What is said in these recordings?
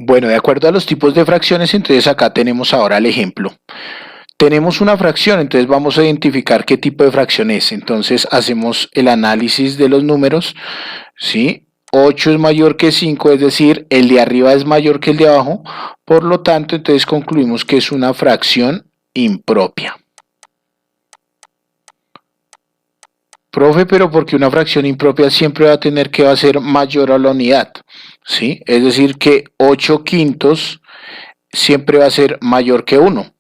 Bueno, de acuerdo a los tipos de fracciones, entonces acá tenemos ahora el ejemplo. Tenemos una fracción, entonces vamos a identificar qué tipo de fracción es. Entonces hacemos el análisis de los números, ¿sí? 8 es mayor que 5, es decir, el de arriba es mayor que el de abajo. Por lo tanto, entonces concluimos que es una fracción impropia. Profe, pero porque una fracción impropia siempre va a tener que va a ser mayor a la unidad, ¿sí? Es decir, que 8 quintos siempre va a ser mayor que 1,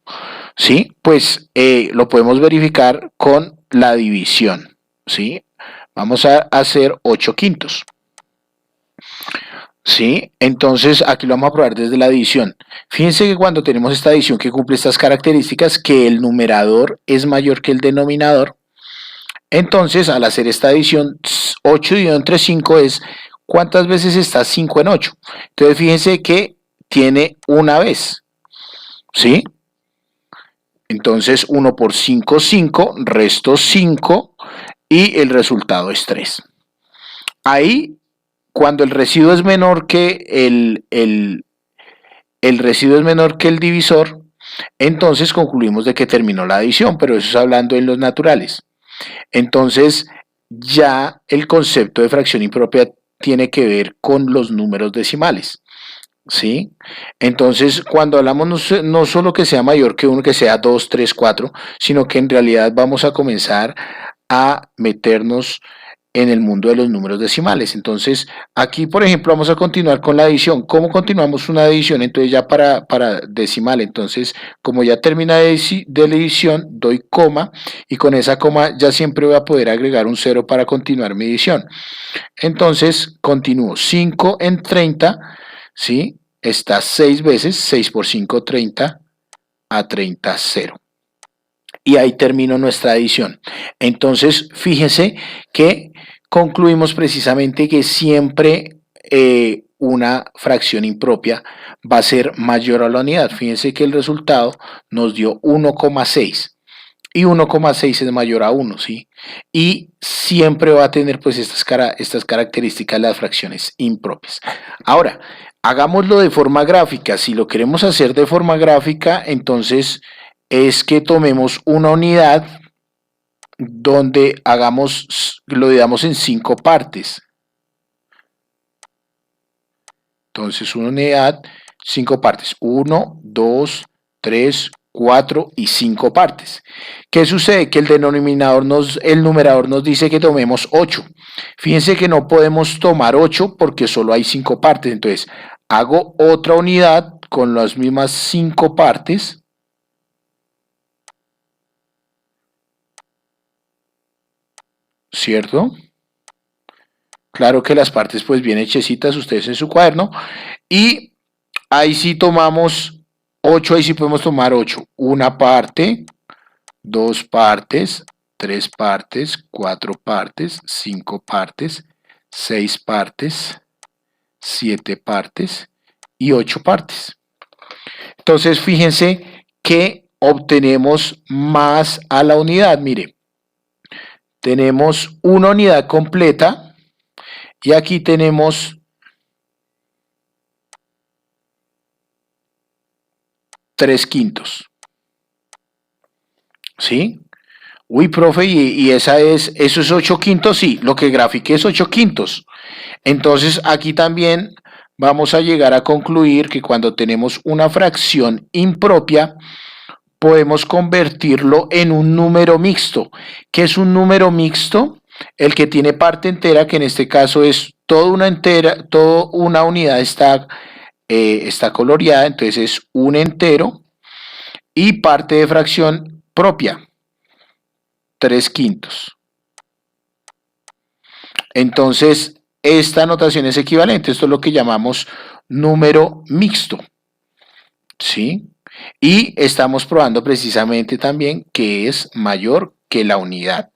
¿sí? Pues lo podemos verificar con la división, ¿sí? Vamos a hacer 8 quintos, ¿sí? Entonces aquí lo vamos a probar desde la división. Fíjense que cuando tenemos esta división que cumple estas características, que el numerador es mayor que el denominador, entonces al hacer esta división, 8 dividido entre 5 es ¿cuántas veces está 5 en 8? Entonces fíjense que tiene una vez, ¿sí? Entonces 1 por 5, 5, resto 5 y el resultado es 3. Ahí, cuando el residuo es menor que el residuo es menor que el divisor, entonces concluimos de que terminó la adición, pero eso es hablando en los naturales. Entonces, ya el concepto de fracción impropia tiene que ver con los números decimales, ¿sí? Entonces, cuando hablamos no solo que sea mayor que 1, que sea 2, 3, 4, sino que en realidad vamos a comenzar a meternos en el mundo de los números decimales. Entonces, aquí, por ejemplo, vamos a continuar con la adición. ¿Cómo continuamos una adición? Entonces, ya para decimal. Entonces, como ya termina de la edición, doy coma y con esa coma ya siempre voy a poder agregar un 0 para continuar mi edición. Entonces, continúo. 5 en 30, ¿sí? Está 6 veces. 6 por 5, 30. A 30, 0. Y ahí termino nuestra adición. Entonces, fíjense que concluimos precisamente que siempre una fracción impropia va a ser mayor a la unidad. Fíjense que el resultado nos dio 1,6 y 1,6 es mayor a 1, ¿sí? Y siempre va a tener pues estas características las fracciones impropias. Ahora, hagámoslo de forma gráfica. Si lo queremos hacer de forma gráfica, entonces es que tomemos una unidad donde lo dividamos en 5 partes. Entonces, una unidad, 5 partes. 1, 2, 3, 4 y 5 partes. ¿Qué sucede? Que el numerador nos dice que tomemos 8. Fíjense que no podemos tomar 8 porque solo hay 5 partes. Entonces, hago otra unidad con las mismas 5 partes. ¿Cierto? Claro que las partes pues bien hechecitas ustedes en su cuaderno. Y ahí sí tomamos 8, ahí sí podemos tomar 8. Una parte, 2 partes, 3 partes, 4 partes, 5 partes, 6 partes, 7 partes y 8 partes. Entonces fíjense que obtenemos más a la unidad. Mire, tenemos una unidad completa y aquí tenemos 3 quintos. ¿Sí? Uy, profe, y eso es 8 quintos, sí, lo que grafiqué es 8 quintos. Entonces aquí también vamos a llegar a concluir que cuando tenemos una fracción impropia, podemos convertirlo en un número mixto. ¿Qué es un número mixto? El que tiene parte entera, que en este caso es toda una unidad está coloreada, entonces es un entero, y parte de fracción propia, 3 quintos. Entonces, esta notación es equivalente. Esto es lo que llamamos número mixto, ¿sí? Y estamos probando precisamente también que es mayor que la unidad.